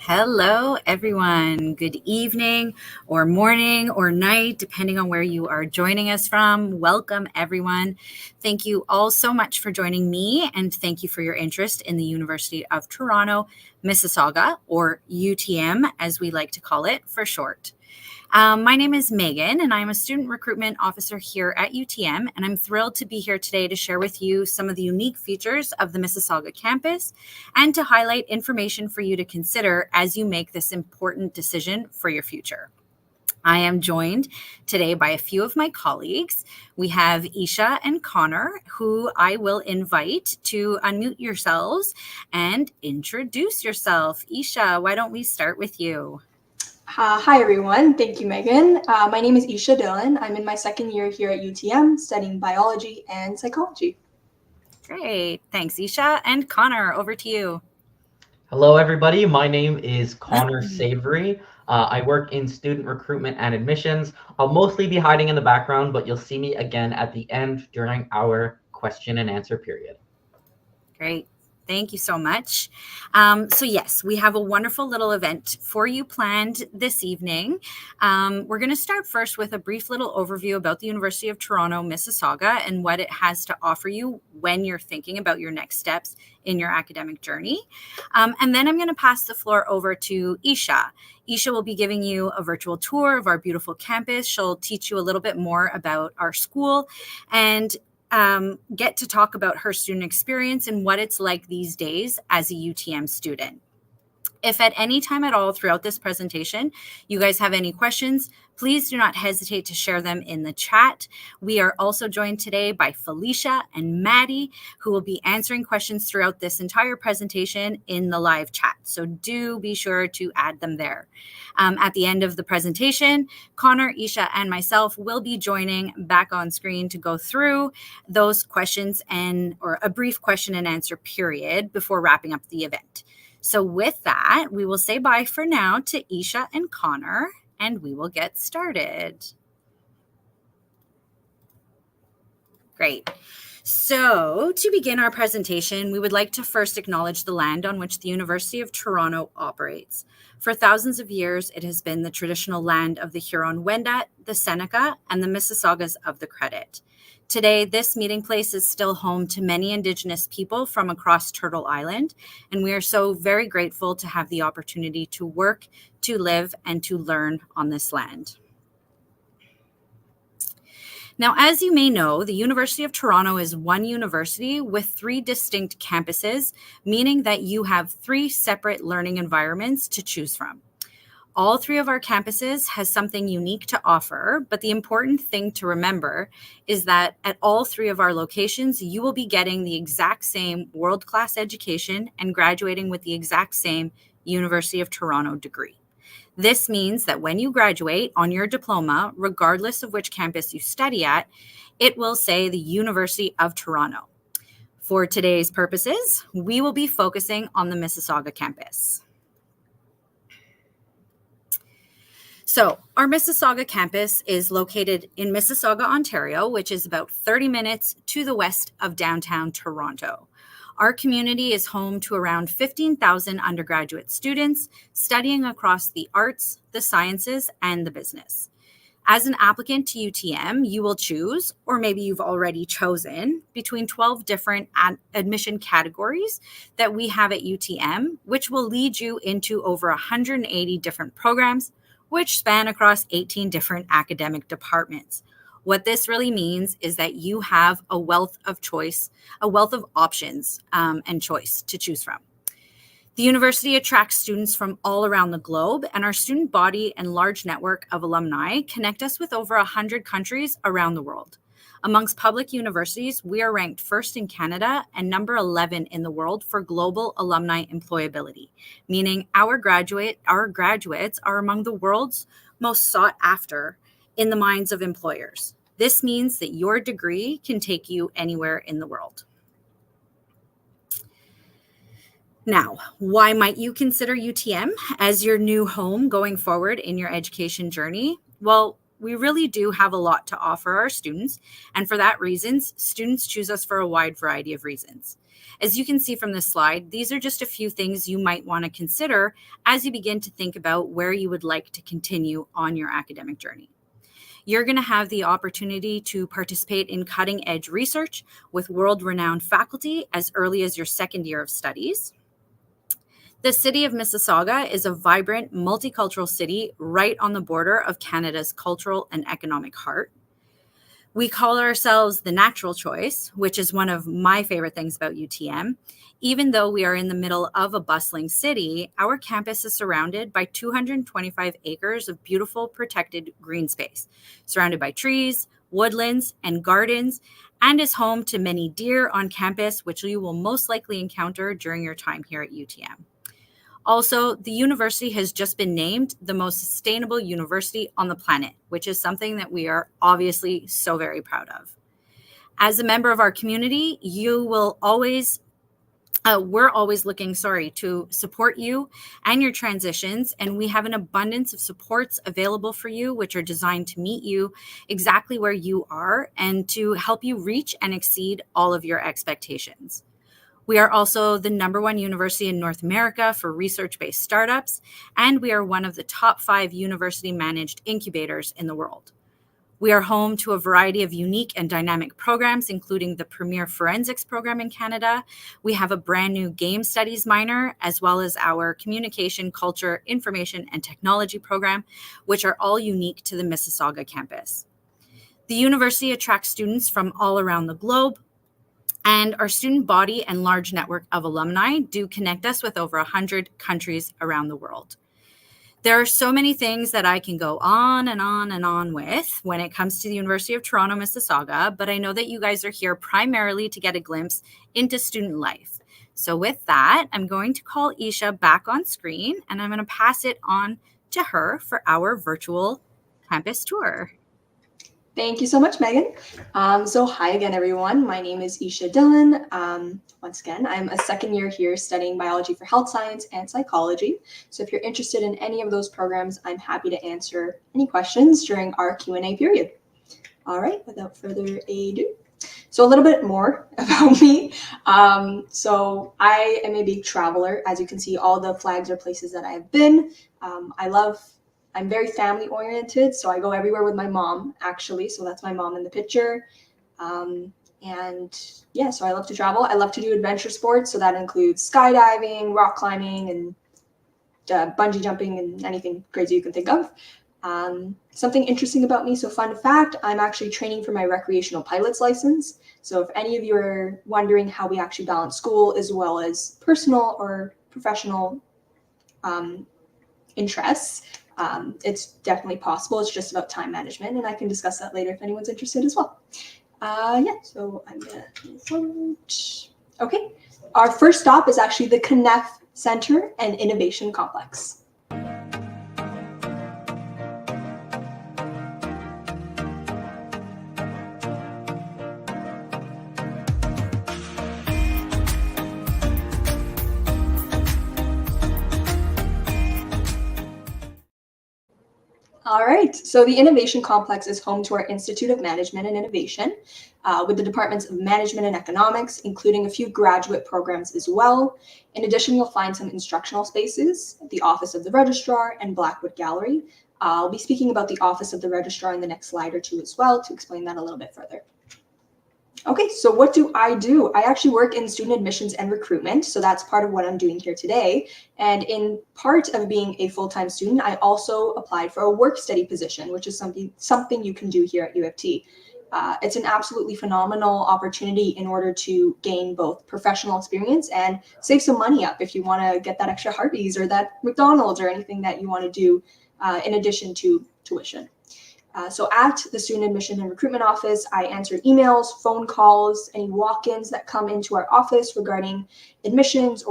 Hello, everyone. Good evening or morning or night, depending on where you are joining us from. Welcome, everyone. Thank you all so much for joining me, and thank you for your interest in the University of Toronto, Mississauga, or UTM, as we like to call it for short. My name is Megan, and I'm a student recruitment officer here at UTM, and I'm thrilled to be here today to share with you some of the unique features of the Mississauga campus and to highlight information for you to consider as you make this important decision for your future. I am joined today by a few of my colleagues. We have Esha and Connor, who I will invite to unmute yourselves and introduce yourself. Esha, why don't we start with you? Hi, everyone. Thank you, Megan. My name is Esha Dillon. I'm in my second year here at UTM studying biology and psychology. Great. Thanks, Esha. And Connor, over to you. Hello, everybody. My name is Connor Savory. I work in student recruitment and admissions. I'll mostly be hiding in the background, but you'll see me again at the end during our question and answer period. Great. Thank you so much. So yes, we have a wonderful little event for you planned this evening. We're going to start first with a brief little overview about the University of Toronto, Mississauga, and what it has to offer you when you're thinking about your next steps in your academic journey. And then I'm going to pass the floor over to Esha. Esha will be giving you a virtual tour of our beautiful campus. She'll teach you a little bit more about our school and get to talk about her student experience and what it's like these days as a UTM student. If at any time at all throughout this presentation, you guys have any questions, please do not hesitate to share them in the chat. We are also joined today by Felicia and Maddie, who will be answering questions throughout this entire presentation in the live chat. So do be sure to add them there. At the end of the presentation, Connor, Esha, and myself will be joining back on screen to go through those questions or a brief question and answer period before wrapping up the event. So with that, we will say bye for now to Esha and Connor, and we will get started. Great. So to begin our presentation, we would like to first acknowledge the land on which the University of Toronto operates. For thousands of years, it has been the traditional land of the Huron-Wendat, the Seneca, and the Mississaugas of the Credit. Today, this meeting place is still home to many Indigenous people from across Turtle Island, and we are so very grateful to have the opportunity to work, to live, and to learn on this land. Now, as you may know, the University of Toronto is one university with 3 distinct campuses, meaning that you have 3 separate learning environments to choose from. All 3 of our campuses has something unique to offer, but the important thing to remember is that at all 3 of our locations, you will be getting the exact same world-class education and graduating with the exact same University of Toronto degree. This means that when you graduate on your diploma, regardless of which campus you study at, it will say the University of Toronto. For today's purposes, we will be focusing on the Mississauga campus. So our Mississauga campus is located in Mississauga, Ontario, which is about 30 minutes to the west of downtown Toronto. Our community is home to around 15,000 undergraduate students studying across the arts, the sciences, and the business. As an applicant to UTM, you will choose, or maybe you've already chosen, between 12 different admission categories that we have at UTM, which will lead you into over 180 different programs, which span across 18 different academic departments. What this really means is that you have a wealth of choice, a wealth of options and choice to choose from. The university attracts students from all around the globe, and our student body and large network of alumni connect us with over 100 countries around the world. Amongst public universities, we are ranked first in Canada and number 11 in the world for global alumni employability, meaning our graduates are among the world's most sought after in the minds of employers. This means that your degree can take you anywhere in the world. Now, why might you consider UTM as your new home going forward in your education journey? Well, we really do have a lot to offer our students, and for that reason, students choose us for a wide variety of reasons. As you can see from this slide, these are just a few things you might want to consider as you begin to think about where you would like to continue on your academic journey. You're going to have the opportunity to participate in cutting-edge research with world-renowned faculty as early as your second year of studies. The city of Mississauga is a vibrant, multicultural city right on the border of Canada's cultural and economic heart. We call ourselves the natural choice, which is one of my favorite things about UTM. Even though we are in the middle of a bustling city, our campus is surrounded by 225 acres of beautiful protected green space, surrounded by trees, woodlands, and gardens, and is home to many deer on campus, which you will most likely encounter during your time here at UTM. Also, the university has just been named the most sustainable university on the planet, which is something that we are obviously so very proud of. As a member of our community, we're always looking, to support you and your transitions, and we have an abundance of supports available for you, which are designed to meet you exactly where you are and to help you reach and exceed all of your expectations. We are also the #1 university in North America for research-based startups, and we are one of the top 5 university-managed incubators in the world. We are home to a variety of unique and dynamic programs, including the premier forensics program in Canada. We have a brand new game studies minor, as well as our communication, culture, information, and technology program, which are all unique to the Mississauga campus. The university attracts students from all around the globe, and our student body and large network of alumni do connect us with over 100 countries around the world. There are so many things that I can go on and on and on with when it comes to the University of Toronto, Mississauga, but I know that you guys are here primarily to get a glimpse into student life. So with that, I'm going to call Esha back on screen, and I'm going to pass it on to her for our virtual campus tour. Thank you so much, Megan. So hi again, everyone. My name is Esha Dillon. Once again, I'm a second year here studying biology for health science and psychology. So if you're interested in any of those programs, I'm happy to answer any questions during our Q&A period. All right, without further ado. So a little bit more about me. So I am a big traveler. As you can see, all the flags are places that I have been. I'm very family oriented, so I go everywhere with my mom, actually. So that's my mom in the picture. And yeah, so I love to travel. I love to do adventure sports. So that includes skydiving, rock climbing, and bungee jumping, and anything crazy you can think of. Something interesting about me, so fun fact, I'm actually training for my recreational pilot's license. So if any of you are wondering how we actually balance school as well as personal or professional interests, it's definitely possible. It's just about time management, and I can discuss that later if anyone's interested as well. Yeah, so I'm gonna move forward. Okay, our first stop is actually the CNEF Center and Innovation Complex. All right, so the Innovation Complex is home to our Institute of Management and Innovation, with the departments of Management and Economics, including a few graduate programs as well. In addition, you'll find some instructional spaces, the Office of the Registrar and Blackwood Gallery. I'll be speaking about the Office of the Registrar in the next slide or two as well to explain that a little bit further. Okay, so what do? I actually work in student admissions and recruitment, so that's part of what I'm doing here today. And in part of being a full-time student, I also applied for a work study position, which is something you can do here at U of T. It's an absolutely phenomenal opportunity in order to gain both professional experience and save some money up if you want to get that extra Hardee's or that McDonald's or anything that you want to do in addition to tuition. So at the Student Admission and Recruitment Office, I answer emails, phone calls, any walk-ins that come into our office regarding admissions,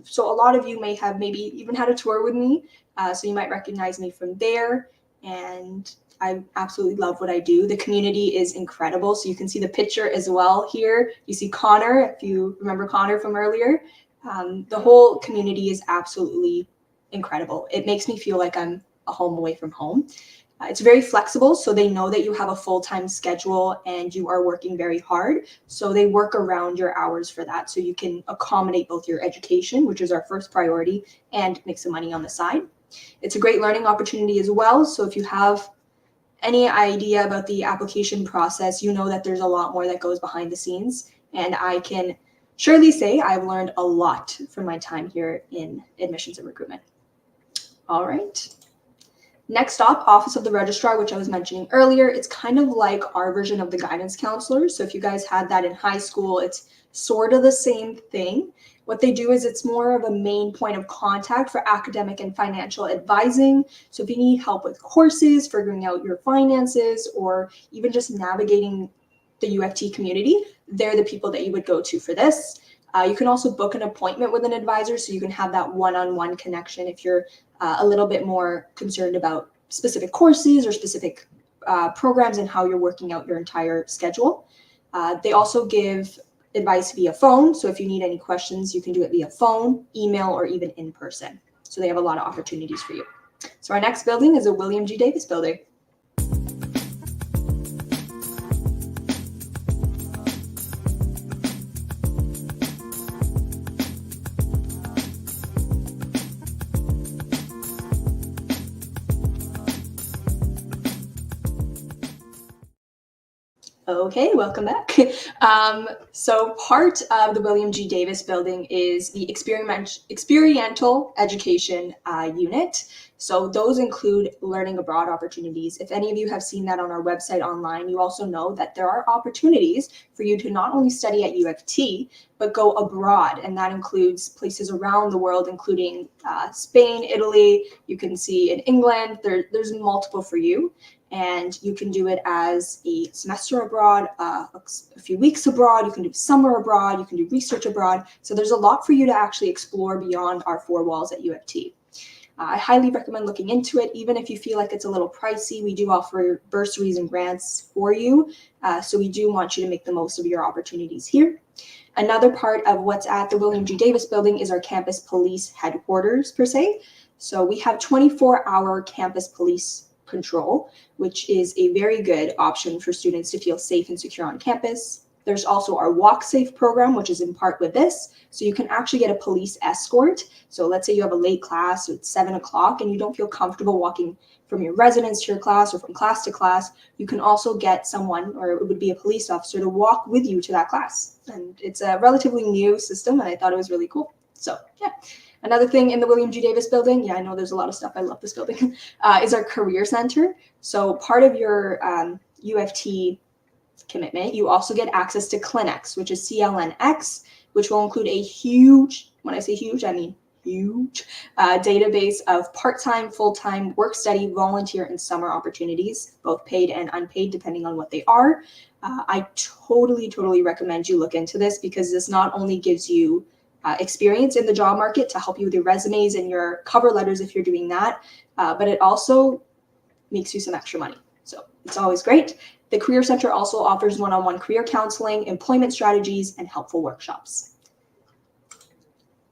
so a lot of you may have maybe even had a tour with me, so you might recognize me from there, and I absolutely love what I do. The community is incredible, so you can see the picture as well here. You see Connor, if you remember Connor from earlier. The whole community is absolutely incredible. It makes me feel like I'm a home away from home. It's very flexible, so they know that you have a full-time schedule and you are working very hard. So they work around your hours for that, so you can accommodate both your education, which is our first priority, and make some money on the side. It's a great learning opportunity as well. So if you have any idea about the application process, you know that there's a lot more that goes behind the scenes. And I can surely say I've learned a lot from my time here in admissions and recruitment. All right. Next up, Office of the Registrar, which I was mentioning earlier. It's kind of like our version of the guidance counselors. So if you guys had that in high school, it's sort of the same thing. What they do is it's more of a main point of contact for academic and financial advising. So if you need help with courses, figuring out your finances, or even just navigating the U of T community, they're the people that you would go to for this. You can also book an appointment with an advisor so you can have that one-on-one connection if you're a little bit more concerned about specific courses or specific programs and how you're working out your entire schedule. They also give advice via phone. So if you need any questions, you can do it via phone, email, or even in person. So they have a lot of opportunities for you. So our next building is a William G. Davis building. Okay, welcome back. So part of the William G. Davis building is the experiential education unit. So those include learning abroad opportunities. If any of you have seen that on our website online, you also know that there are opportunities for you to not only study at U of T, but go abroad. And that includes places around the world, including Spain, Italy. You can see in England, there's multiple for you. And you can do it as a semester abroad, a few weeks abroad, you can do summer abroad, you can do research abroad. So there's a lot for you to actually explore beyond our four walls at U of T. I highly recommend looking into it, even if you feel like it's a little pricey. We do offer bursaries and grants for you. So we do want you to make the most of your opportunities here. Another part of what's at the William G. Davis building is our campus police headquarters, per se. So we have 24-hour campus police control, which is a very good option for students to feel safe and secure on campus. There's also our Walk Safe program, which is in part with this. So you can actually get a police escort. So let's say you have a late class, so it's 7 o'clock, and you don't feel comfortable walking from your residence to your class or from class to class. You can also get someone, or it would be a police officer, to walk with you to that class. And it's a relatively new system, and I thought it was really cool. So yeah. Another thing in the William G. Davis building, yeah, I know there's a lot of stuff, I love this building, is our career center. So part of your U of T commitment, you also get access to Clinics, which is CLNX, which will include a huge, when I say huge, I mean huge, database of part-time, full-time, work-study, volunteer, and summer opportunities, both paid and unpaid, depending on what they are. I totally recommend you look into this, because this not only gives you experience in the job market to help you with your resumes and your cover letters if you're doing that, but it also makes you some extra money. So it's always great. The Career Center also offers one-on-one career counseling, employment strategies, and helpful workshops.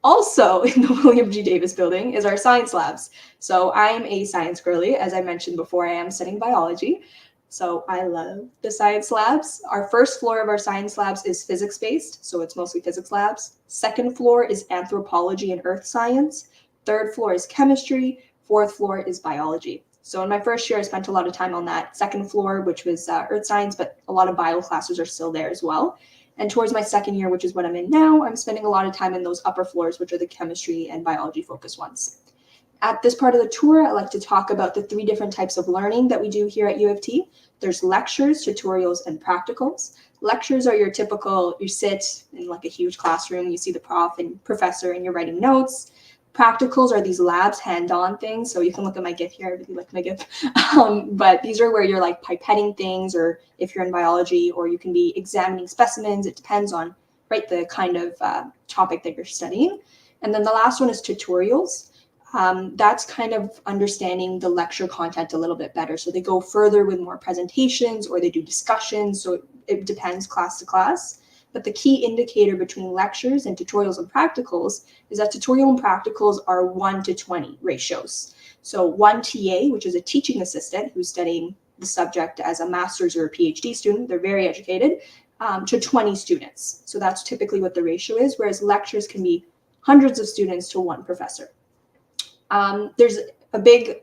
Also in the William G. Davis building is our science labs. So I'm a science girly. As I mentioned before, I am studying biology. So I love the science labs. Our first floor of our science labs is physics-based, so it's mostly physics labs. Second floor is anthropology and earth science. Third floor is chemistry. Fourth floor is biology. So in my first year, I spent a lot of time on that second floor, which was earth science, but a lot of bio classes are still there as well. And towards my second year, which is what I'm in now, I'm spending a lot of time in those upper floors, which are the chemistry and biology focused ones. At this part of the tour, I like to talk about the 3 different types of learning that we do here at U of T. There's lectures, tutorials, and practicals. Lectures are your typical, you sit in like a huge classroom, you see the prof and professor and you're writing notes. Practicals are these labs, hand-on things. So you can look at my GIF here, I really like my GIF. But these are where you're like pipetting things, or if you're in biology, or you can be examining specimens. It depends on, right, the kind of topic that you're studying. And then the last one is tutorials. That's kind of understanding the lecture content a little bit better. So they go further with more presentations, or they do discussions. So it depends class to class. but the key indicator between lectures and tutorials and practicals is that tutorial and practicals are 1-to-20 ratios. So one TA, which is a teaching assistant who's studying the subject as a master's or a PhD student, they're very educated, to 20 students. So that's typically what the ratio is, whereas lectures can be hundreds of students to one professor. There's a big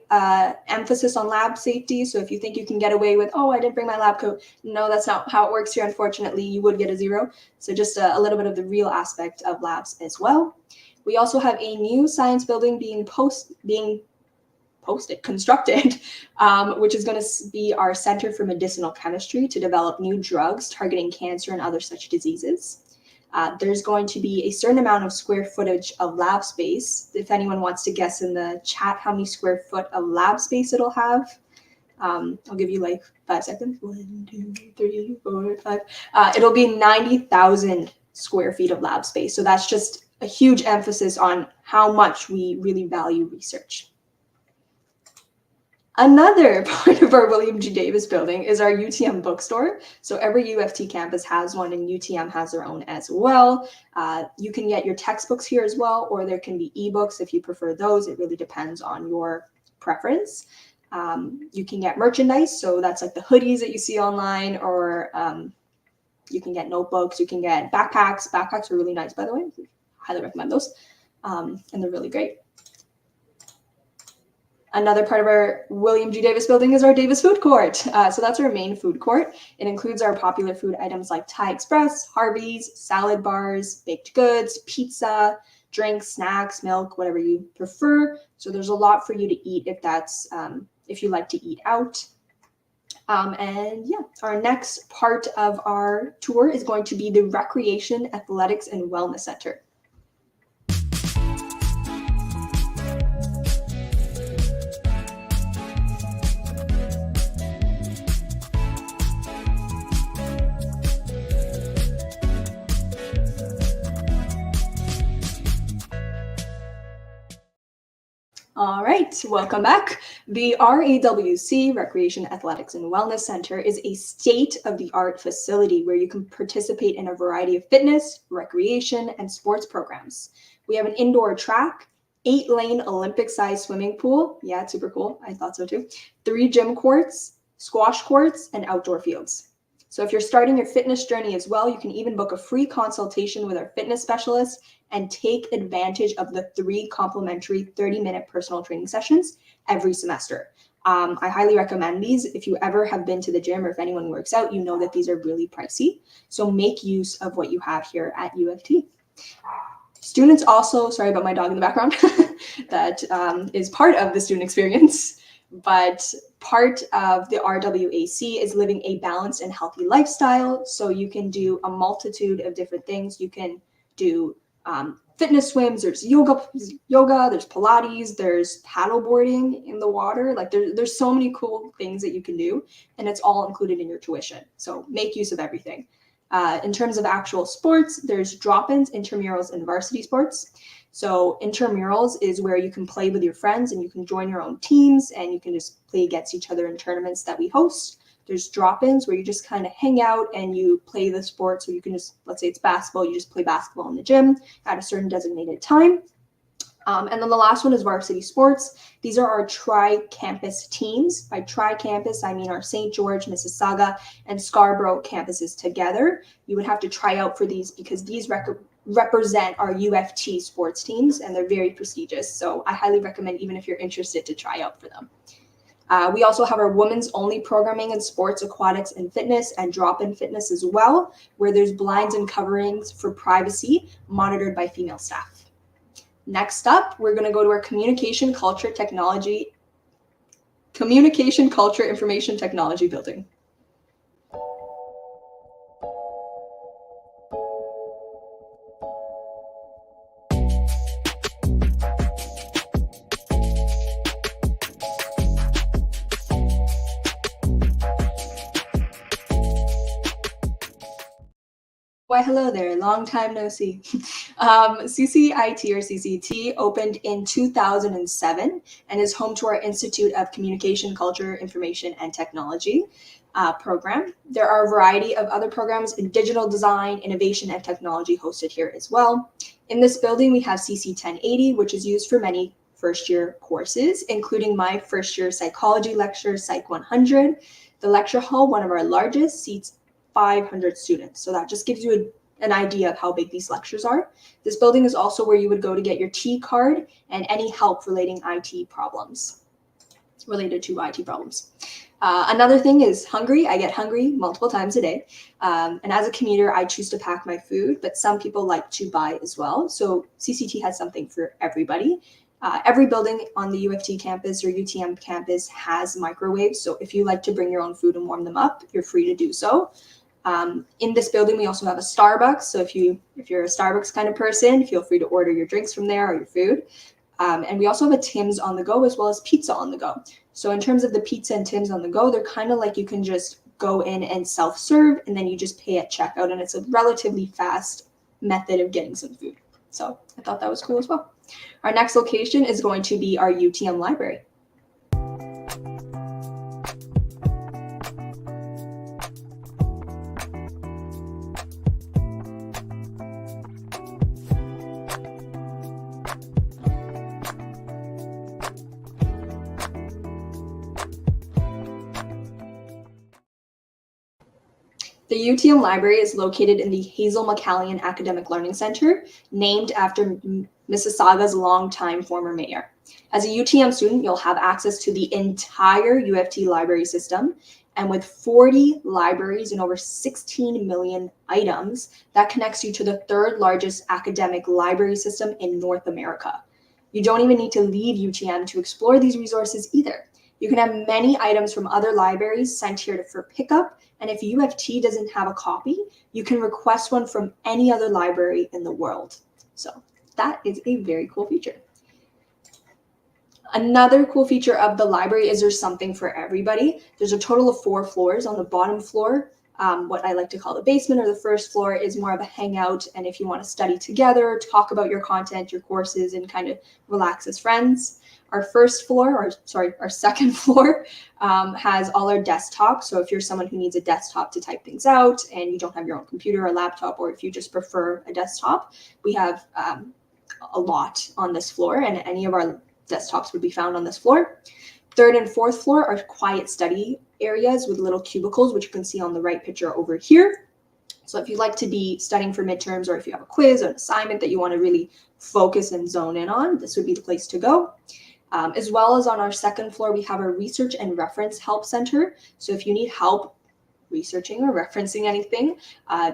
emphasis on lab safety. So if you think you can get away with, oh, I didn't bring my lab coat, no, that's not how it works here. Unfortunately, you would get a 0. So just a little bit of the real aspect of labs as well. We also have a new science building being constructed, which is going to be our Center for Medicinal Chemistry to develop new drugs targeting cancer and other such diseases. There's going to be a certain amount of square footage of lab space. If anyone wants to guess in the chat how many square foot of lab space it'll have, I'll give you like 5 seconds. 1, 2, 3, 4, 5. It'll be 90,000 square feet of lab space. So that's just a huge emphasis on how much we really value research. Another part of our William G. Davis building is our UTM bookstore. So every U of T campus has one, and UTM has their own as well. You can get your textbooks here as well, or there can be ebooks if you prefer those. It really depends on your preference. You can get merchandise, so that's like the hoodies that you see online, or you can get notebooks, you can get backpacks. Backpacks are really nice, by the way. Highly recommend those, and they're really great. Another part of our William G. Davis building is our Davis Food Court. So that's our main food court. It includes our popular food items like Thai Express, Harvey's, salad bars, baked goods, pizza, drinks, snacks, milk, whatever you prefer. So there's a lot for you to eat if you like to eat out. And yeah, our next part of our tour is going to be the Recreation, Athletics, and Wellness Center. All right, welcome back. The RAWC, Recreation, Athletics, and Wellness Center, is a state-of-the-art facility where you can participate in a variety of fitness, recreation, and sports programs. We have an indoor track, 8-lane Olympic-sized swimming pool. Yeah, it's super cool. I thought so too. 3 gym courts, squash courts, and outdoor fields. So if you're starting your fitness journey as well, you can even book a free consultation with our fitness specialist and take advantage of the 3 complimentary 30-minute personal training sessions every semester. I highly recommend these. If you ever have been to the gym, or if anyone works out, you know that these are really pricey. So make use of what you have here at U of T. Students also, sorry about my dog in the background, that is part of the student experience. But part of the RWAC is living a balanced and healthy lifestyle. So you can do a multitude of different things. You can do fitness swims, there's yoga, there's Pilates, there's paddle boarding in the water. Like there's so many cool things that you can do, and it's all included in your tuition. So make use of everything. In terms of actual sports, there's drop-ins, intramurals, and varsity sports. So intramurals is where you can play with your friends and you can join your own teams and you can just play against each other in tournaments that we host. There's drop-ins where you just kind of hang out and you play the sport. So you can just, let's say it's basketball, you just play basketball in the gym at a certain designated time. And then the last one is varsity sports. These are our tri-campus teams. By tri-campus, I mean our St. George, Mississauga, and Scarborough campuses together. You would have to try out for these because these represent our U of T sports teams, and they're very prestigious. So I highly recommend, even if you're interested, to try out for them. We also have our women's only programming in sports, aquatics, and fitness, and drop-in fitness as well, where there's blinds and coverings for privacy monitored by female staff. Next up, we're going to go to our communication, culture, information technology building. Why, hello there. Long time no see. CCIT or CCT opened in 2007 and is home to our Institute of Communication, Culture, Information, and Technology program. There are a variety of other programs in digital design, innovation, and technology hosted here as well. In this building, we have CC 1080, which is used for many first-year courses, including my first-year psychology lecture, Psych 100. The lecture hall, one of our largest, seats 500 students. So that just gives you an idea of how big these lectures are. This building is also where you would go to get your T card and any help related to IT problems. Another thing is hungry. I get hungry multiple times a day. And as a commuter, I choose to pack my food, but some people like to buy as well. So CCT has something for everybody. Every building on the U of T campus or UTM campus has microwaves. So if you like to bring your own food and warm them up, you're free to do so. In this building, we also have a Starbucks. So if you're a Starbucks kind of person, feel free to order your drinks from there or your food. And we also have a Tim's on the go as well as pizza on the go. So in terms of the pizza and Tim's on the go, they're kind of like you can just go in and self-serve and then you just pay at checkout. And it's a relatively fast method of getting some food. So I thought that was cool as well. Our next location is going to be our UTM library. The UTM library is located in the Hazel McCallion Academic Learning Center, named after Mississauga's longtime former mayor. As a UTM student, you'll have access to the entire U of T library system, and with 40 libraries and over 16 million items, that connects you to the third largest academic library system in North America. You don't even need to leave UTM to explore these resources either. You can have many items from other libraries sent here for pickup, and if U of T doesn't have a copy, you can request one from any other library in the world. So that is a very cool feature. Another cool feature of the library is there's something for everybody. There's a total of 4 floors. On the bottom floor, what I like to call the basement or the first floor, is more of a hangout, and if you want to study together, talk about your content, your courses, and kind of relax as friends. Our second floor has all our desktops. So if you're someone who needs a desktop to type things out and you don't have your own computer or laptop, or if you just prefer a desktop, we have a lot on this floor, and any of our desktops would be found on this floor. Third and fourth floor are quiet study areas with little cubicles, which you can see on the right picture over here. So if you like to be studying for midterms, or if you have a quiz or an assignment that you want to really focus and zone in on, this would be the place to go. As well as on our second floor, we have a research and reference help center. So if you need help researching or referencing anything,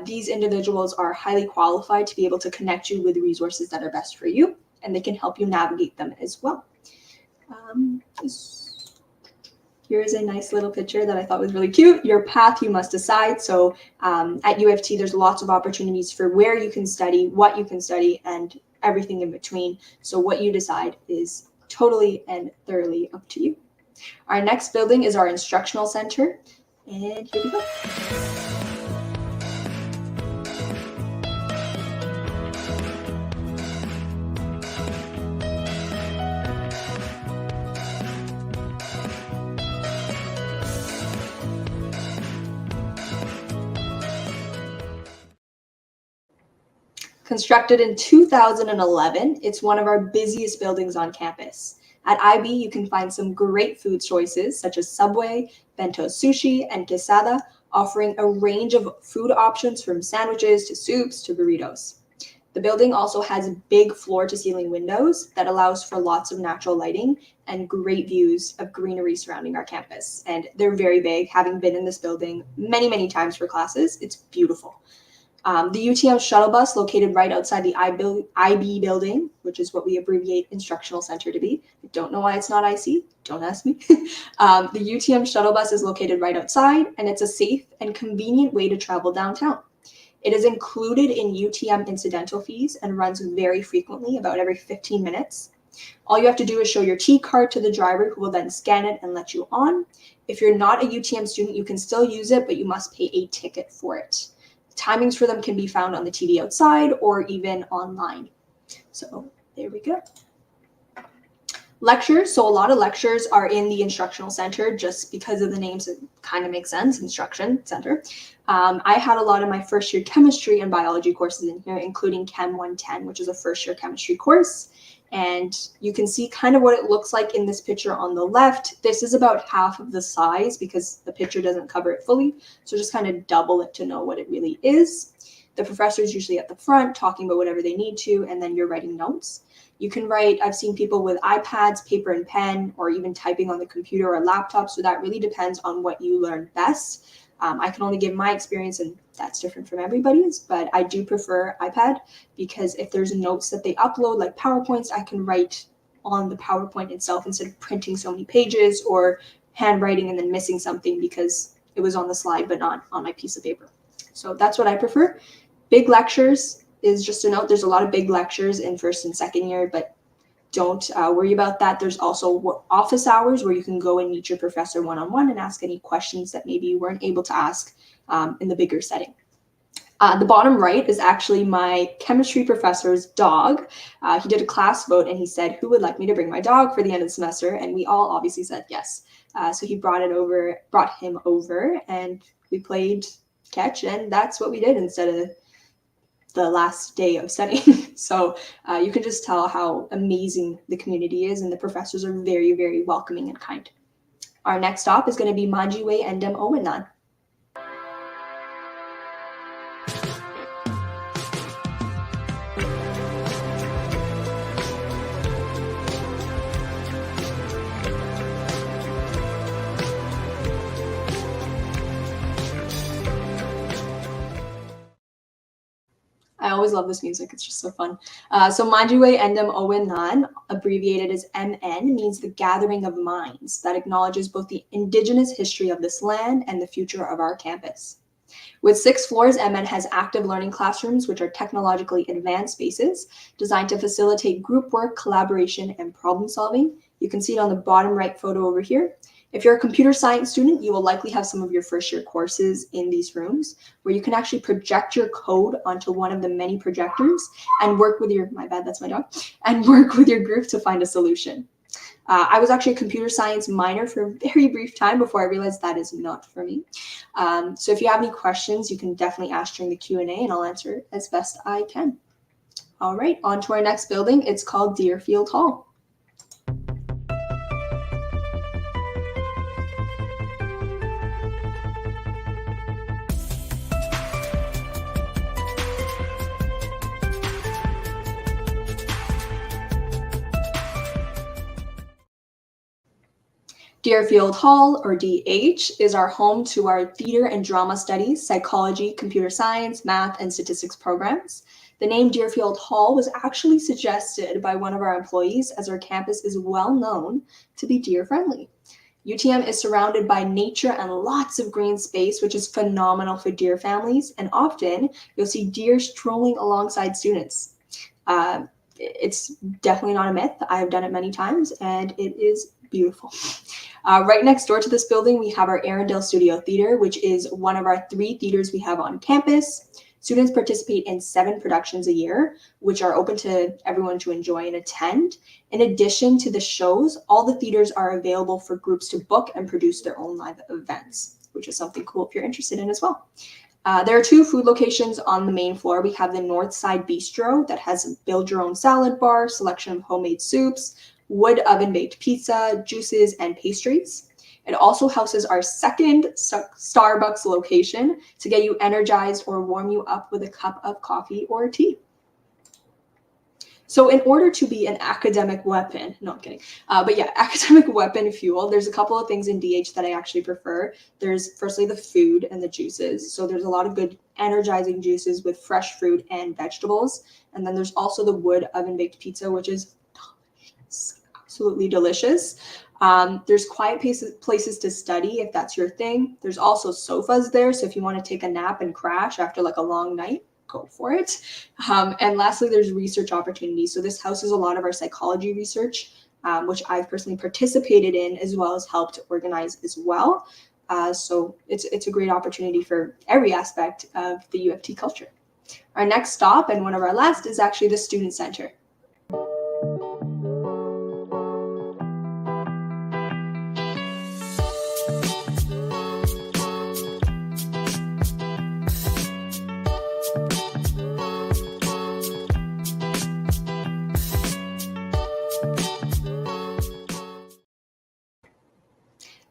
these individuals are highly qualified to be able to connect you with the resources that are best for you, and they can help you navigate them as well. Here is a nice little picture that I thought was really cute. Your path you must decide. So at U of T, there's lots of opportunities for where you can study, what you can study, and everything in between. So what you decide is totally and thoroughly up to you. Our next building is our instructional center, and here we go. Constructed in 2011, it's one of our busiest buildings on campus. At IB, you can find some great food choices such as Subway, Bento Sushi, and Quesada, offering a range of food options from sandwiches to soups to burritos. The building also has big floor-to-ceiling windows that allows for lots of natural lighting and great views of greenery surrounding our campus. And they're very big. Having been in this building many, many times for classes, it's beautiful. The UTM shuttle bus located right outside the IB building, which is what we abbreviate instructional center to be. I don't know why it's not IC. Don't ask me. The UTM shuttle bus is located right outside, and it's a safe and convenient way to travel downtown. It is included in UTM incidental fees and runs very frequently, about every 15 minutes. All you have to do is show your T card to the driver, who will then scan it and let you on. If you're not a UTM student, you can still use it, but you must pay a ticket for it. Timings for them can be found on the TV outside or even online. So there we go. Lectures. So a lot of lectures are in the instructional center just because of the names. It kind of makes sense, instruction center. I had a lot of my first year chemistry and biology courses in here, including Chem 110, which is a first year chemistry course. And you can see kind of what it looks like in this picture on the left. This is about half of the size because the picture doesn't cover it fully. So just kind of double it to know what it really is. The professor is usually at the front talking about whatever they need to, and then you're writing notes. You can write, I've seen people with iPads, paper and pen, or even typing on the computer or laptop. So that really depends on what you learn best. I can only give my experience, and that's different from everybody's, but I do prefer iPad because if there's notes that they upload, like PowerPoints, I can write on the PowerPoint itself instead of printing so many pages or handwriting and then missing something because it was on the slide but not on my piece of paper. So that's what I prefer. Big lectures is just a note. There's a lot of big lectures in first and second year, but don't worry about that. There's also office hours where you can go and meet your professor one-on-one and ask any questions that maybe you weren't able to ask in the bigger setting. The bottom right is actually my chemistry professor's dog. He did a class vote and he said, who would like me to bring my dog for the end of the semester? And we all obviously said yes. So he brought him over and we played catch, and that's what we did instead of the last day of studying. So you can just tell how amazing the community is, and the professors are very, very welcoming and kind. Our next stop is going to be Manjiwe Endem Owenan. I always love this music. It's just so fun. So Manjiwe Endem Owenan, abbreviated as MN, means the gathering of minds that acknowledges both the Indigenous history of this land and the future of our campus. With 6 floors, MN has active learning classrooms, which are technologically advanced spaces designed to facilitate group work, collaboration, and problem solving. You can see it on the bottom right photo over here. If you're a computer science student, you will likely have some of your first year courses in these rooms where you can actually project your code onto one of the many projectors and work with your, that's my dog, and work with your group to find a solution. I was actually a computer science minor for a very brief time before I realized that is not for me. So if you have any questions, you can definitely ask during the Q&A and I'll answer as best I can. All right, on to our next building. It's called Deerfield Hall. Deerfield Hall, or DH, is our home to our theater and drama studies, psychology, computer science, math, and statistics programs. The name Deerfield Hall was actually suggested by one of our employees as our campus is well known to be deer-friendly. UTM is surrounded by nature and lots of green space, which is phenomenal for deer families, and often you'll see deer strolling alongside students. It's definitely not a myth. I have done it many times, and it is beautiful. Right next door to this building, we have our Arundel Studio Theater, which is one of our 3 theaters we have on campus. Students participate in 7 productions a year, which are open to everyone to enjoy and attend. In addition to the shows, all the theaters are available for groups to book and produce their own live events, which is something cool if you're interested in as well. There are 2 food locations on the main floor. We have the North Side Bistro that has a build-your-own salad bar, selection of homemade soups, wood oven-baked pizza, juices, and pastries. It also houses our second Starbucks location to get you energized or warm you up with a cup of coffee or tea. So in order to be an academic weapon, no, I'm kidding. But yeah, academic weapon fuel, there's a couple of things in DH that I actually prefer. There's firstly the food and the juices. So there's a lot of good energizing juices with fresh fruit and vegetables. And then there's also the wood oven-baked pizza, which is absolutely delicious. There's quiet places to study if that's your thing. There's also sofas there. So if you want to take a nap and crash after like a long night, go for it. And lastly, there's research opportunities. So this houses a lot of our psychology research, which I've personally participated in as well as helped organize as well. So it's a great opportunity for every aspect of the U of T culture. Our next stop, and one of our last, is actually the Student Center.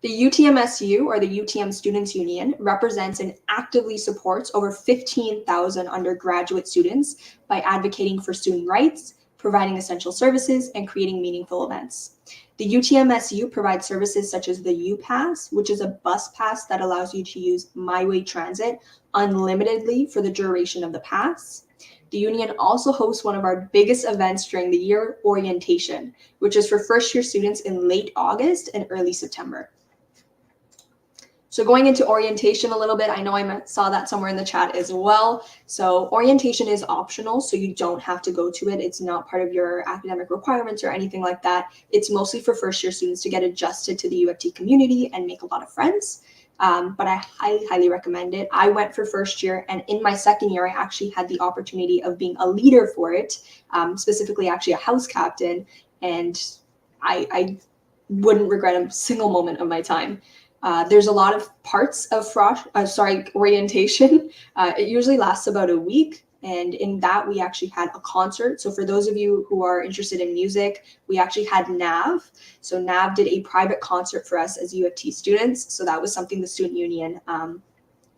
The UTMSU, or the UTM Students Union, represents and actively supports over 15,000 undergraduate students by advocating for student rights, providing essential services, and creating meaningful events. The UTMSU provides services such as the U-Pass, which is a bus pass that allows you to use MyWay Transit unlimitedly for the duration of the pass. The union also hosts one of our biggest events during the year, orientation, which is for first-year students in late August and early September. So going into orientation a little bit, I know I saw that somewhere in the chat as well. So orientation is optional, so you don't have to go to it. It's not part of your academic requirements or anything like that. It's mostly for first-year students to get adjusted to the U of T community and make a lot of friends. But I highly, highly recommend it. I went for first year, and in my second year, I actually had the opportunity of being a leader for it, specifically actually a house captain, and I wouldn't regret a single moment of my time. There's a lot of parts of orientation. It usually lasts about a week. And in that, we actually had a concert. So for those of you who are interested in music, we actually had NAV. So NAV did a private concert for us as U of T students. So that was something the student union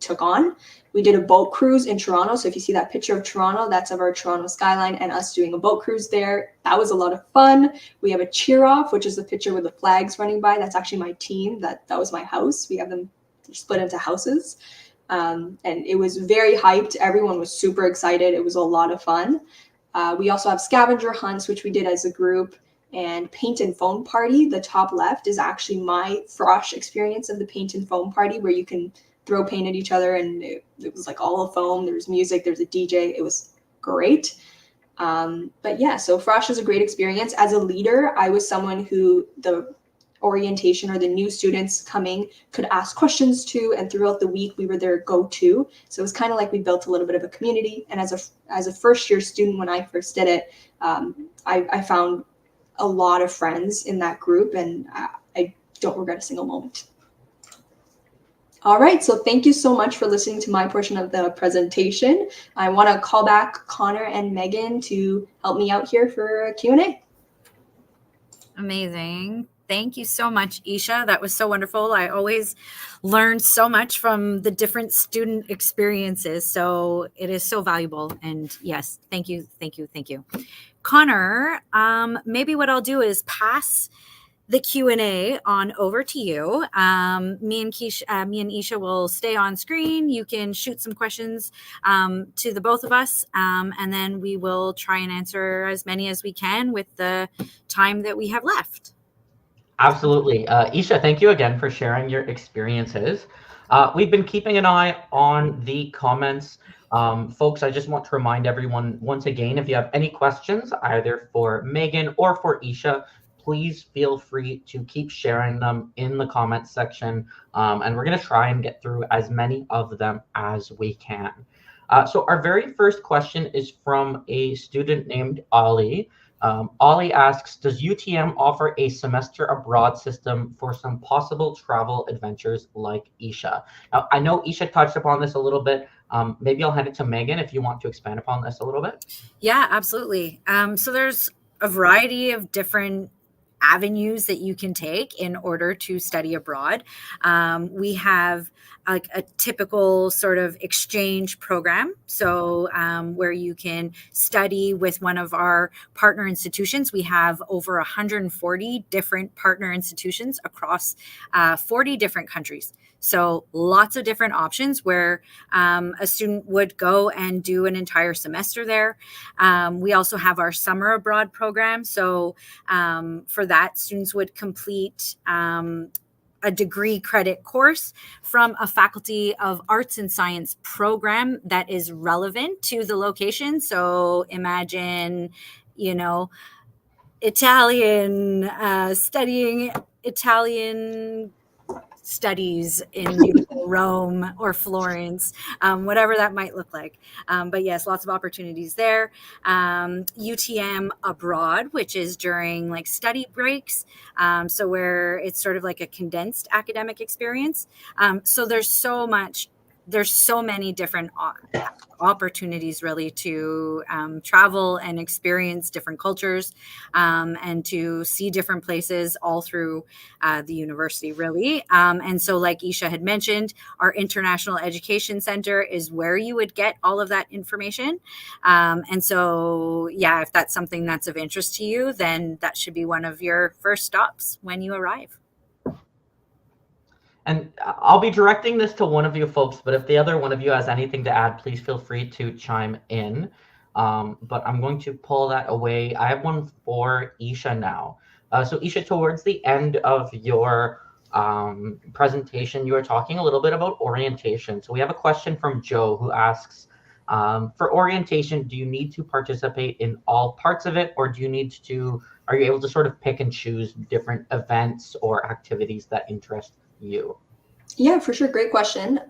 took on. We did a boat cruise in Toronto. So if you see that picture of Toronto, that's of our Toronto skyline and us doing a boat cruise there. That was a lot of fun. We have a cheer off, which is the picture with the flags running by. That's actually my team. That was my house. We have them split into houses. And it was very hyped. Everyone was super excited. It was a lot of fun. We also have scavenger hunts, which we did as a group, and paint and foam party. The top left is actually my Frosh experience of the paint and foam party, where you can throw paint at each other, and it was like all a foam. There was music, there was a DJ. It was great. But yeah, so Frosh is a great experience. As a leader, I was someone who the orientation or the new students coming could ask questions to, and throughout the week we were their go-to. So it was kind of like we built a little bit of a community. And as a first-year student, when I first did it, I found a lot of friends in that group, and I don't regret a single moment. All right, so thank you so much for listening to my portion of the presentation. I want to call back Connor and Megan to help me out here for a Q&A. Amazing. Thank you so much, Esha. That was so wonderful. I always learn so much from the different student experiences. So it is so valuable. And yes, thank you, thank you, thank you. Connor, maybe what I'll do is pass the Q&A on over to you. Me and Esha will stay on screen. You can shoot some questions to the both of us, and then we will try and answer as many as we can with the time that we have left. Absolutely. Esha, thank you again for sharing your experiences. We've been keeping an eye on the comments. Folks, I just want to remind everyone once again, if you have any questions, either for Megan or for Esha, please feel free to keep sharing them in the comments section. And we're going to try and get through as many of them as we can. So our very first question is from a student named Ali. Ollie asks, does UTM offer a semester abroad system for some possible travel adventures like Esha? Now, I know Esha touched upon this a little bit. Maybe I'll hand it to Megan if you want to expand upon this a little bit. Yeah, absolutely. So there's a variety of different avenues that you can take in order to study abroad. We have like a typical sort of exchange program. So where you can study with one of our partner institutions. We have over 140 different partner institutions across 40 different countries. So lots of different options where a student would go and do an entire semester there. We also have our summer abroad program. So for that, students would complete a degree credit course from a Faculty of Arts and Science program that is relevant to the location. So imagine, Italian, studying Italian studies in beautiful Rome or Florence, whatever that might look like. But yes, lots of opportunities there. UTM abroad, which is during like study breaks. So where it's sort of like a condensed academic experience. So there's so many different opportunities really to travel and experience different cultures and to see different places all through the university really. And so like Esha had mentioned, our International Education Center is where you would get all of that information. And so, yeah, if that's something that's of interest to you, then that should be one of your first stops when you arrive. And I'll be directing this to one of you folks, but if the other one of you has anything to add, please feel free to chime in. But I'm going to pull that away. I have one for Esha now. So Esha, towards the end of your presentation, you were talking a little bit about orientation. So we have a question from Joe who asks, for orientation, do you need to participate in all parts of it, or are you able to sort of pick and choose different events or activities that interest you? Yeah, for sure. Great question.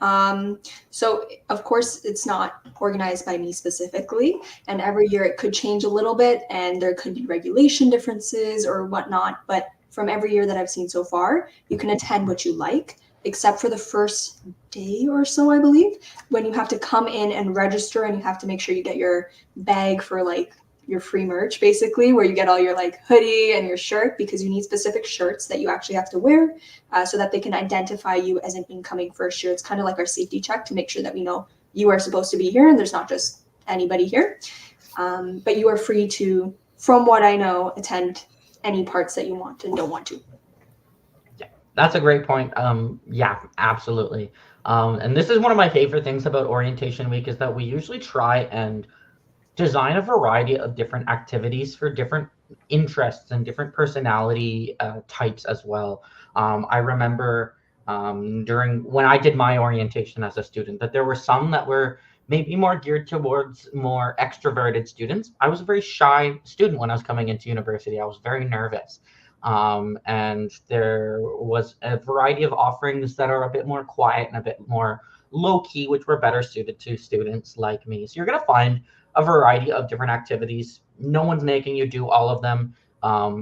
So of course it's not organized by me specifically, and every year it could change a little bit and there could be regulation differences or whatnot. But from every year that I've seen so far, you can attend what you like, except for the first day or so, I believe, when you have to come in and register and you have to make sure you get your bag for like your free merch, basically, where you get all your like hoodie and your shirt, because you need specific shirts that you actually have to wear so that they can identify you as an incoming first year. It's kind of like our safety check to make sure that we know you are supposed to be here and there's not just anybody here. But you are free to, from what I know, attend any parts that you want and don't want to. Yeah, that's a great point. Yeah, absolutely. And this is one of my favorite things about orientation week is that we usually try and design a variety of different activities for different interests and different personality types as well. I remember during when I did my orientation as a student that there were some that were maybe more geared towards more extroverted students. I was a very shy student when I was coming into university. I was very nervous. And there was a variety of offerings that are a bit more quiet and a bit more low key, which were better suited to students like me. So you're going to find a variety of different activities. No one's making you do all of them.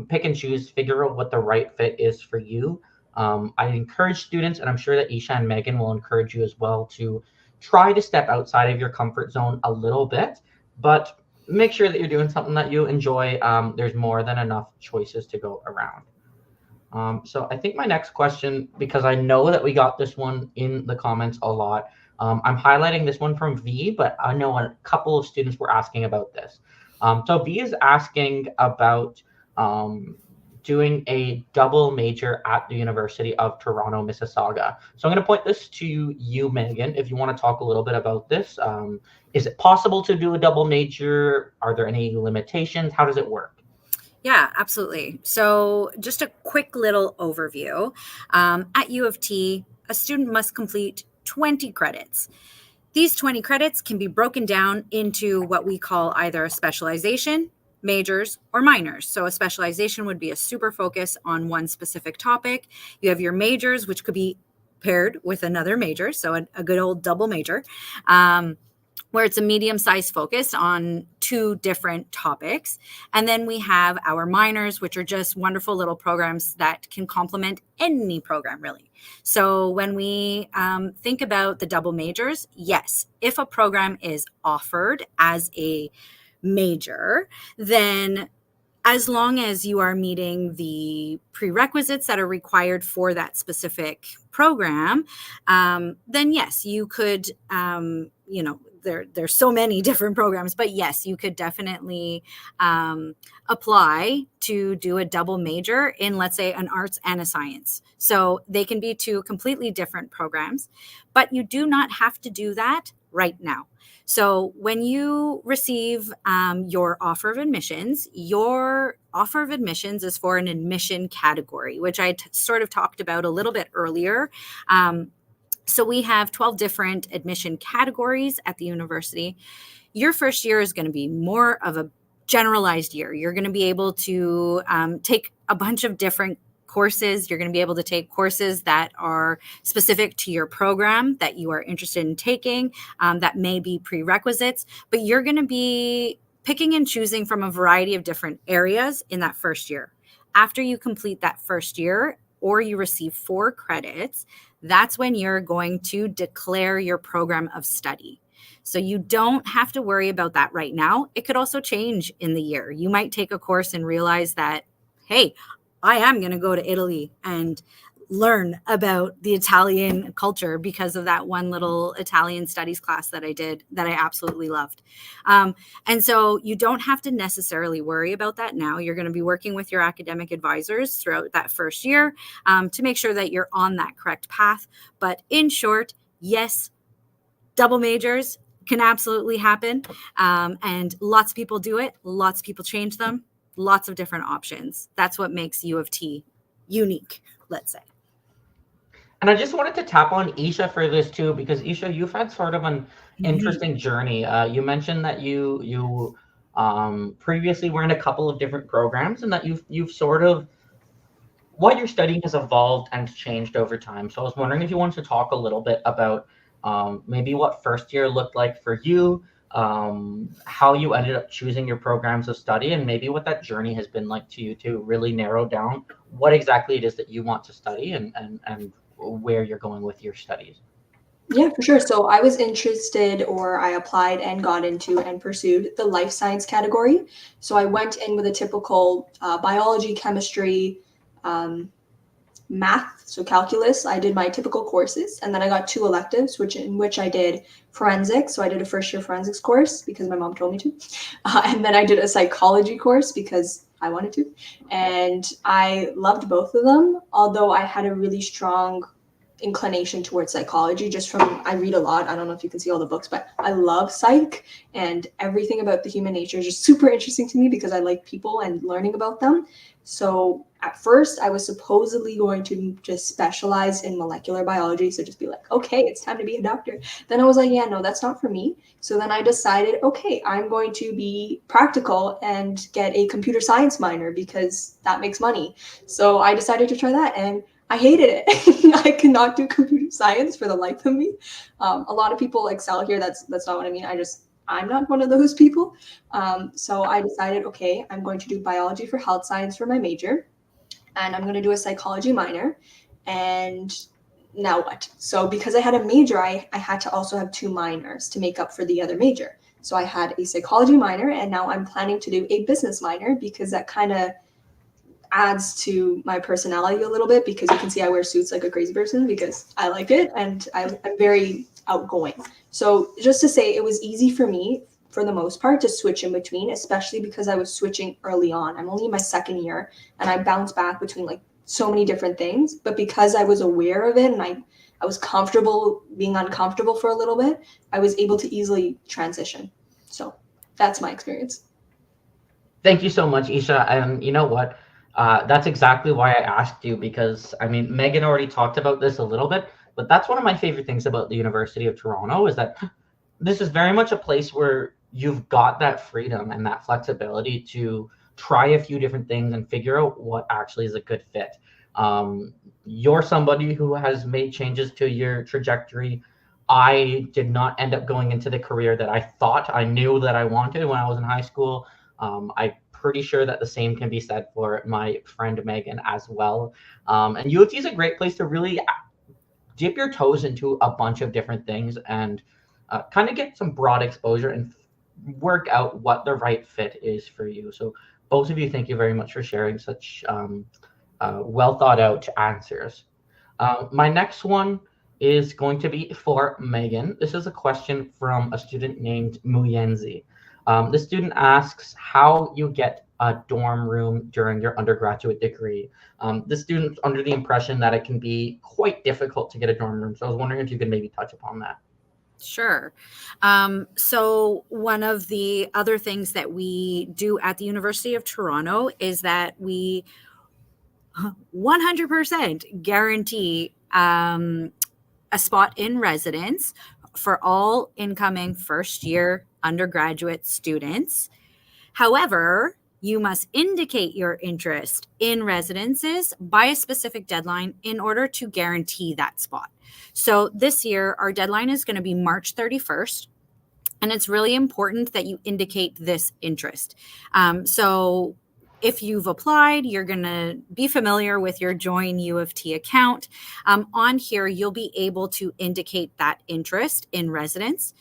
Pick and choose, figure out what the right fit is for you. I encourage students, and I'm sure that Esha and Meghan will encourage you as well, to try to step outside of your comfort zone a little bit, but make sure that you're doing something that you enjoy. There's more than enough choices to go around. So I think my next question, because I know that we got this one in the comments a lot, I'm highlighting this one from V, but I know a couple of students were asking about this. So V is asking about doing a double major at the University of Toronto, Mississauga. So I'm going to point this to you, Meghan, if you want to talk a little bit about this. Is it possible to do a double major? Are there any limitations? How does it work? Yeah, absolutely. So just a quick little overview. At U of T, a student must complete 20 credits. These 20 credits can be broken down into what we call either a specialization, majors, or minors. So a specialization would be a super focus on one specific topic. You have your majors, which could be paired with another major, so a good old double major, where it's a medium-sized focus on two different topics. And then we have our minors, which are just wonderful little programs that can complement any program, really. So when we think about the double majors, yes, if a program is offered as a major, then as long as you are meeting the prerequisites that are required for that specific program, then yes, you could, there's so many different programs, but yes, you could definitely apply to do a double major in, let's say, an arts and a science. So they can be two completely different programs, but you do not have to do that right now. So when you receive your offer of admissions, your offer of admissions is for an admission category, which I sort of talked about a little bit earlier. So we have 12 different admission categories at the university. Your first year is going to be more of a generalized year. You're going to be able to take a bunch of different courses. You're going to be able to take courses that are specific to your program that you are interested in taking, that may be prerequisites, but you're going to be picking and choosing from a variety of different areas in that first year. After you complete that first year, or you receive 4 credits, that's when you're going to declare your program of study. So you don't have to worry about that right now. It could also change in the year. You might take a course and realize that, hey, I am going to go to Italy and learn about the Italian culture because of that one little Italian studies class that I did that I absolutely loved. And so you don't have to necessarily worry about that now. You're going to be working with your academic advisors throughout that first year to make sure that you're on that correct path. But in short, yes, double majors can absolutely happen. And lots of people do it. Lots of people change them. Lots of different options. That's what makes U of T unique, let's say. And I just wanted to tap on Esha for this too, because Esha, you've had sort of an interesting journey. You mentioned that you previously were in a couple of different programs, and that you've sort of, what you're studying has evolved and changed over time. So I was wondering if you wanted to talk a little bit about maybe what first year looked like for you, how you ended up choosing your programs of study, and maybe what that journey has been like to you to really narrow down what exactly it is that you want to study, and where you're going with your studies. Yeah, for sure. So I was interested, or I applied and got into and pursued the life science category. So I went in with a typical biology, chemistry, math, so calculus. I did my typical courses, and then I got 2 electives, in which I did forensics. So I did a first year forensics course because my mom told me to, and then I did a psychology course because I wanted to, and I loved both of them. Although I had a really strong inclination towards psychology, just from, I read a lot. I don't know if you can see all the books, but I love psych, and everything about the human nature is just super interesting to me because I like people and learning about them. So at first I was supposedly going to just specialize in molecular biology. So just be like, okay, it's time to be a doctor. Then I was like, yeah, no, that's not for me. So then I decided, okay, I'm going to be practical and get a computer science minor because that makes money. So I decided to try that, and I hated it. I cannot do computer science for the life of me. A lot of people excel here. That's not what I mean. I'm not one of those people. So I decided, okay, I'm going to do biology for health science for my major, and I'm going to do a psychology minor. And now what? So because I had a major, I had to also have 2 minors to make up for the other major. So I had a psychology minor, and now I'm planning to do a business minor because that kind of adds to my personality a little bit, because you can see I wear suits like a crazy person because I like it, and I'm very outgoing. So just to say, it was easy for me for the most part to switch in between, especially because I was switching early on. I'm only in my 2nd year, and I bounced back between like so many different things. But because I was aware of it, and I was comfortable being uncomfortable for a little bit, I was able to easily transition. So that's my experience. Thank you so much, Esha. And you know what? That's exactly why I asked you, because I mean, Megan already talked about this a little bit, but that's one of my favorite things about the University of Toronto, is that this is very much a place where you've got that freedom and that flexibility to try a few different things and figure out what actually is a good fit. You're somebody who has made changes to your trajectory. I did not end up going into the career that I thought I knew that I wanted when I was in high school. I'm pretty sure that the same can be said for my friend Megan as well. And U of T is a great place to really dip your toes into a bunch of different things, and kind of get some broad exposure and work out what the right fit is for you. So both of you, thank you very much for sharing such well thought out answers. My next one is going to be for Megan. This is a question from a student named Muyenzi. The student asks how you get a dorm room during your undergraduate degree. The student's under the impression that it can be quite difficult to get a dorm room. So I was wondering if you could maybe touch upon that. Sure. So one of the other things that we do at the University of Toronto is that we 100% guarantee a spot in residence for all incoming first year undergraduate students. However, you must indicate your interest in residences by a specific deadline in order to guarantee that spot. So this year, our deadline is going to be March 31st. And it's really important that you indicate this interest. So if you've applied, you're going to be familiar with your Join U of T account. On here, you'll be able to indicate that interest in residence.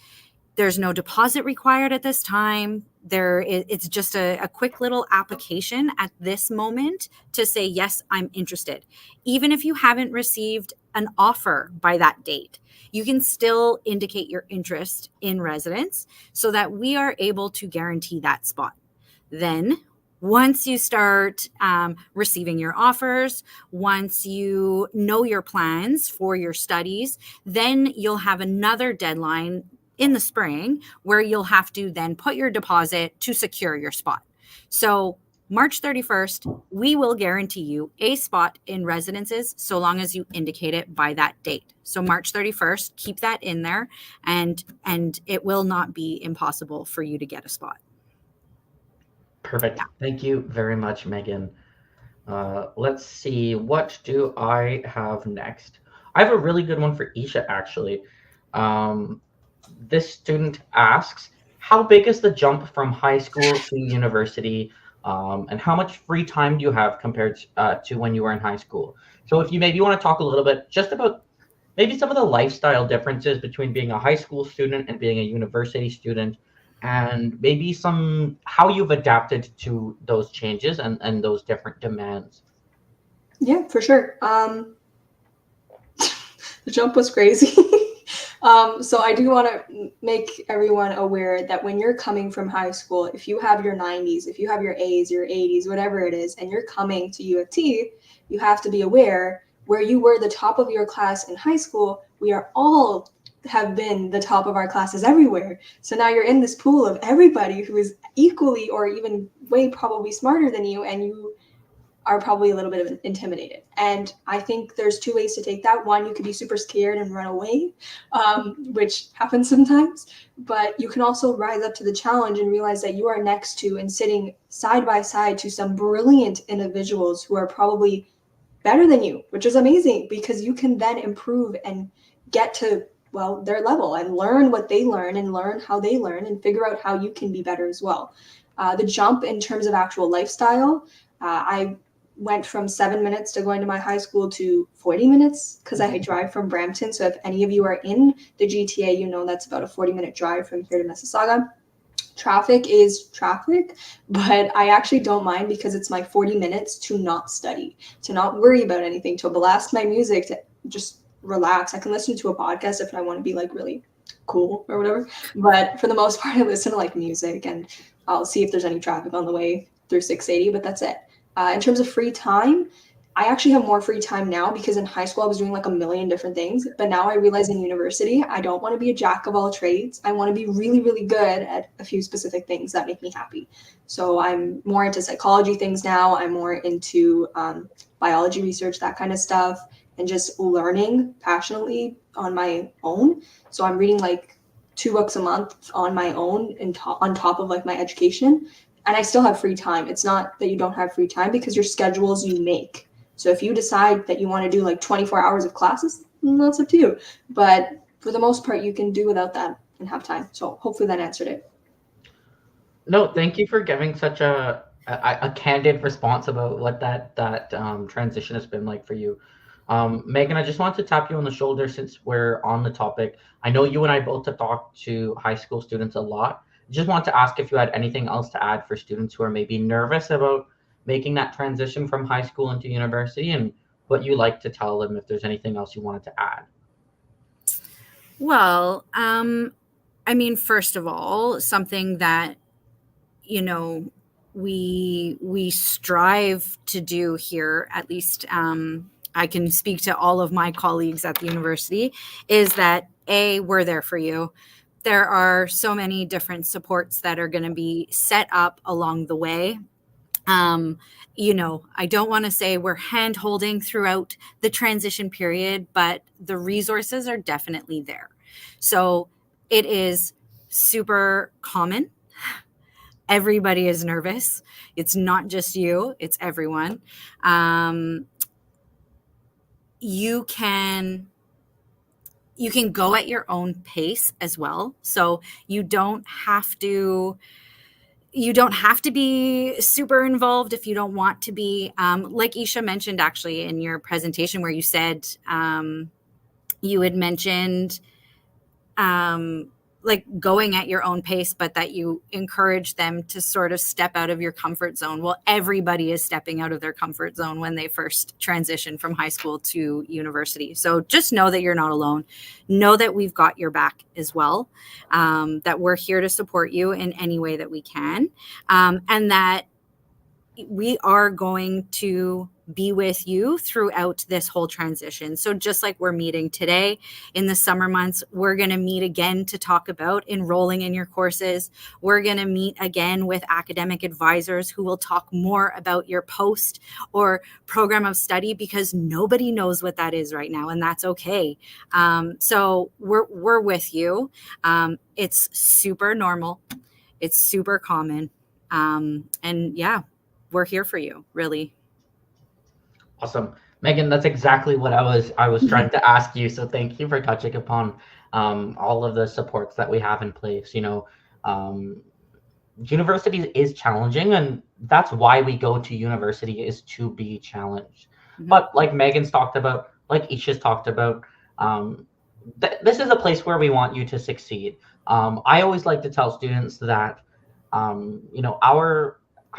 There's no deposit required at this time. It's just a quick little application at this moment to say, yes, I'm interested. Even if you haven't received an offer by that date, you can still indicate your interest in residence so that we are able to guarantee that spot. Then once you start receiving your offers, once you know your plans for your studies, then you'll have another deadline in the spring where you'll have to then put your deposit to secure your spot. So March 31st, we will guarantee you a spot in residences so long as you indicate it by that date. So March 31st, keep that in there, and it will not be impossible for you to get a spot. Perfect. Thank you very much, Megan. Let's see, what do I have next? I have a really good one for Esha, actually. This student asks, how big is the jump from high school to university? And how much free time do you have compared to when you were in high school? So if you maybe want to talk a little bit just about maybe some of the lifestyle differences between being a high school student and being a university student, and maybe some how you've adapted to those changes and those different demands. Yeah, for sure. The jump was crazy. So I do want to make everyone aware that when you're coming from high school, if you have your 90s, if you have your A's, your 80s, whatever it is, and you're coming to U of T, you have to be aware where you were the top of your class in high school, we are all have been the top of our classes everywhere. So now you're in this pool of everybody who is equally or even way probably smarter than you, and you are probably a little bit intimidated. And I think there's two ways to take that. One, you could be super scared and run away, which happens sometimes, but you can also rise up to the challenge and realize that you are next to and sitting side by side to some brilliant individuals who are probably better than you, which is amazing because you can then improve and get to, well, their level and learn what they learn and learn how they learn and figure out how you can be better as well. The jump in terms of actual lifestyle, I went from 7 minutes to going to my high school to 40 minutes because I drive from Brampton. So if any of you are in the GTA, you know that's about a 40-minute drive from here to Mississauga. Traffic is traffic, but I actually don't mind because it's my 40 minutes to not study, to not worry about anything, to blast my music, to just relax. I can listen to a podcast if I want to be like really cool or whatever. But for the most part, I listen to like music and I'll see if there's any traffic on the way through 680, but that's it. In terms of free time, I actually have more free time now because in high school I was doing like a million different things, but now I realize in university, I don't want to be a jack of all trades. I want to be really, really good at a few specific things that make me happy. So I'm more into psychology things now. I'm more into biology research, that kind of stuff, and just learning passionately on my own. So I'm reading like 2 books a month on my own and on top of like my education. And I still have free time. It's not that you don't have free time because your schedules you make. So if you decide that you want to do like 24 hours of classes, that's up to you. But for the most part, you can do without that and have time. So hopefully that answered it. No, thank you for giving such a candid response about what that transition has been like for you. Megan, I just want to tap you on the shoulder since we're on the topic. I know you and I both have talked to high school students a lot. Just want to ask if you had anything else to add for students who are maybe nervous about making that transition from high school into university, and what you like to tell them if there's anything else you wanted to add. Well, I mean, first of all, something that, you know, we strive to do here, at least I can speak to all of my colleagues at the university, is that we're there for you. There are so many different supports that are going to be set up along the way. You know, I don't want to say we're hand holding throughout the transition period, but the resources are definitely there. So it is super common everybody is nervous. It's not just you, it's everyone. You can go at your own pace as well. So you don't have to be super involved if you don't want to be. Like Esha mentioned actually in your presentation, where you said you had mentioned like going at your own pace, but that you encourage them to sort of step out of your comfort zone. Well, everybody is stepping out of their comfort zone when they first transition from high school to university. So just know that you're not alone. Know that we've got your back as well, that we're here to support you in any way that we can, and that we are going to be with you throughout this whole transition. So just like we're meeting today in the summer months, we're going to meet again to talk about enrolling in your courses. We're going to meet again with academic advisors who will talk more about your post or program of study, because nobody knows what that is right now, and that's okay. So we're with you. It's super normal. It's super common. And yeah, we're here for you, really. Awesome. Meghan, that's exactly what I was trying to ask you. So thank you for touching upon all of the supports that we have in place. University is challenging, and that's why we go to university, is to be challenged. Mm-hmm. But like Meghan's talked about, like Isha's talked about, this is a place where we want you to succeed. I always like to tell students that,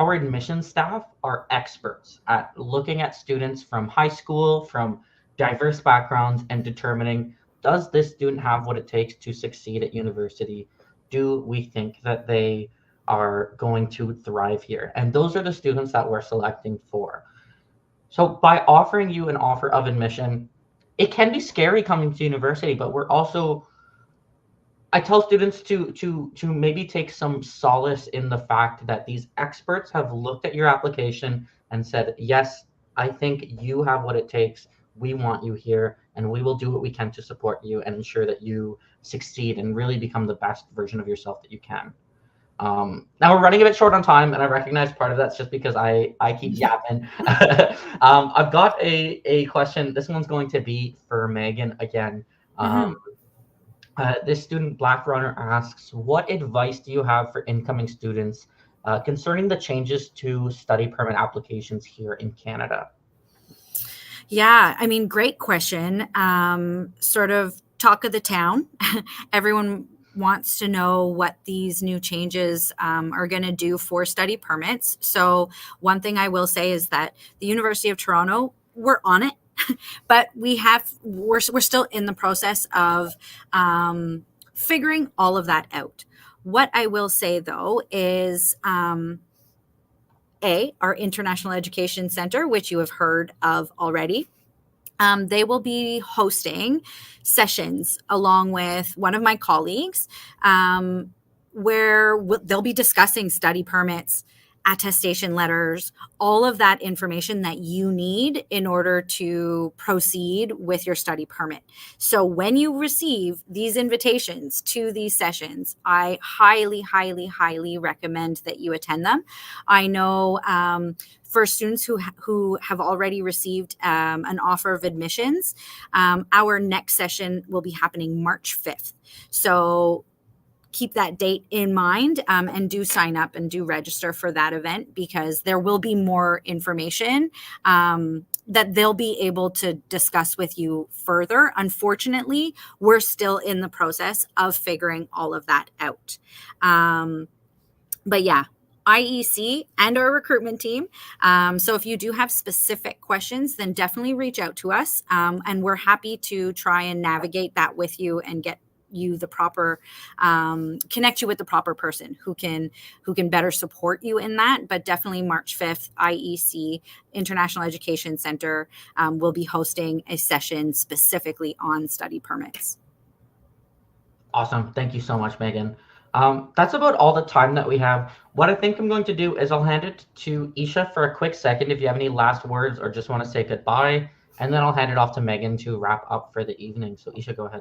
our admissions staff are experts at looking at students from high school, from diverse backgrounds, and determining, does this student have what it takes to succeed at university? Do we think that they are going to thrive here? And those are the students that we're selecting for. So by offering you an offer of admission, it can be scary coming to university, but I tell students to maybe take some solace in the fact that these experts have looked at your application and said, yes, I think you have what it takes. We want you here, and we will do what we can to support you and ensure that you succeed and really become the best version of yourself that you can. Now we're running a bit short on time, and I recognize part of that's just because I keep yapping. I've got a question. This one's going to be for Meghan again. This student, Black Runner, asks, what advice do you have for incoming students concerning the changes to study permit applications here in Canada? Yeah, I mean, great question. Sort of talk of the town. Everyone wants to know what these new changes are going to do for study permits. So one thing I will say is that the University of Toronto, we're on it. But we're still in the process of figuring all of that out. What I will say, though, is our International Education Center, which you have heard of already, they will be hosting sessions along with one of my colleagues where they'll be discussing study permits, attestation letters, all of that information that you need in order to proceed with your study permit. So when you receive these invitations to these sessions, I highly, highly, highly recommend that you attend them. I know for students who have already received an offer of admissions, our next session will be happening March 5th. So keep that date in mind and do sign up and do register for that event, because there will be more information that they'll be able to discuss with you further. Unfortunately, we're still in the process of figuring all of that out. But yeah, IEC and our recruitment team. So if you do have specific questions, then definitely reach out to us. And we're happy to try and navigate that with you and get you the proper connect you with the proper person who can better support you in that. But definitely March 5th, IEC, International Education Center, will be hosting a session specifically on study permits. Awesome. Thank you so much, Meghan. That's about all the time that we have. What I think I'm going to do is I'll hand it to Esha for a quick second if you have any last words or just want to say goodbye, and then I'll hand it off to Meghan to wrap up for the evening. So Esha, go ahead.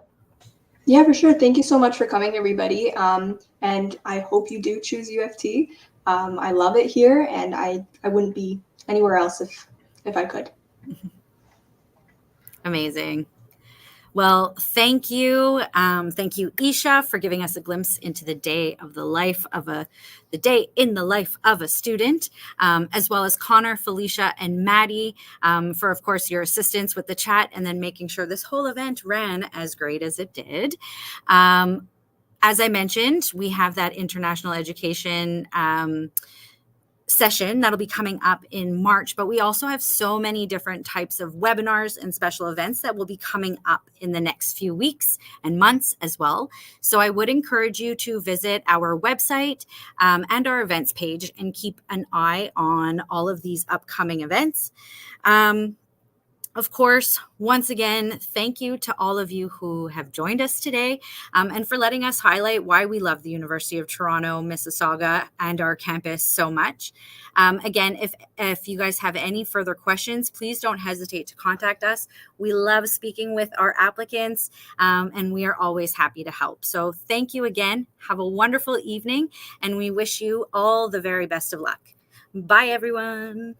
Yeah, for sure. Thank you so much for coming, everybody. And I hope you do choose U of T. I love it here, and I wouldn't be anywhere else if I could. Amazing. Well, thank you. Thank you, Esha, for giving us a glimpse into the day in the life of a student, as well as Connor, Felicia, and Maddie for, of course, your assistance with the chat and then making sure this whole event ran as great as it did. As I mentioned, we have that international education session that'll be coming up in March, but we also have so many different types of webinars and special events that will be coming up in the next few weeks and months as well. So I would encourage you to visit our website and our events page and keep an eye on all of these upcoming events. Of course, once again, thank you to all of you who have joined us today and for letting us highlight why we love the University of Toronto, Mississauga, and our campus so much. Again, if you guys have any further questions, please don't hesitate to contact us. We love speaking with our applicants, and we are always happy to help. So thank you again. Have a wonderful evening, and we wish you all the very best of luck. Bye, everyone.